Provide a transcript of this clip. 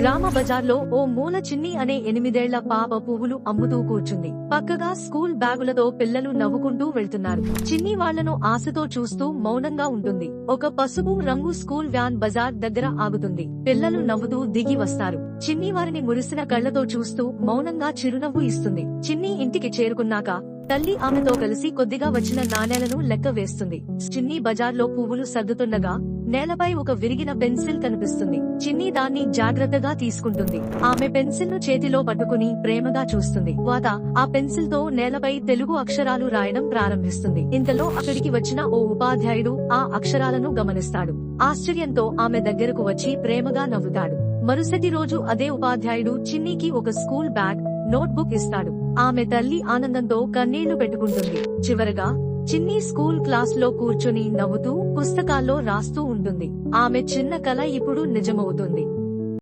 గ్రామ బజార్లో ఓ మూల చిన్ని అనే 8 ఏళ్ల పాప పువ్వులు అమ్ముతూ కూర్చుంది. పక్కగా స్కూల్ బ్యాగులతో పిల్లలు నవ్వుకుంటూ వెళ్తున్నారు. చిన్ని వాళ్లను ఆశతో చూస్తూ మౌనంగా ఉంటుంది. ఒక పసుపు రంగు స్కూల్ వ్యాన్ బజార్ దగ్గర ఆగుతుంది. పిల్లలు నవ్వుతూ దిగి వస్తారు. చిన్ని వారిని మురిసిన కళ్లతో చూస్తూ మౌనంగా చిరునవ్వు ఇస్తుంది. చిన్ని ఇంటికి చేరుకున్నాక తల్లి ఆమెతో కలిసి కొద్దిగా వచ్చిన నాణేలను లెక్క వేస్తుంది. చిన్ని బజార్లో పువ్వులు సర్దుతుండగా నేలపై ఒక విరిగిన పెన్సిల్ కనిపిస్తుంది. చిన్ని దాన్ని జాగ్రత్తగా తీసుకుంటుంది. ఆమె పెన్సిల్ ను చేతిలో పట్టుకుని ప్రేమగా చూస్తుంది. తర్వాత ఆ పెన్సిల్ తో నేలపై తెలుగు అక్షరాలు రాయడం ప్రారంభిస్తుంది. ఇంతలో అక్కడికి వచ్చిన ఓ ఉపాధ్యాయుడు ఆ అక్షరాలను గమనిస్తాడు. ఆశ్చర్యంతో ఆమె దగ్గరకు వచ్చి ప్రేమగా నవ్వుతాడు. మరుసటి రోజు అదే ఉపాధ్యాయుడు చిన్నికి ఒక స్కూల్ బ్యాగ్, నోట్బుక్ ఇస్తాడు. ఆమె తల్లి ఆనందంతో కన్నీళ్లు పెట్టుకుంటుంది. చివరగా చిన్ని స్కూల్ క్లాస్ లో కూర్చొని నవ్వుతూ పుస్తకాల్లో రాస్తూ ఉంటుంది. ఆమె చిన్న కల ఇప్పుడు నిజమవుతుంది.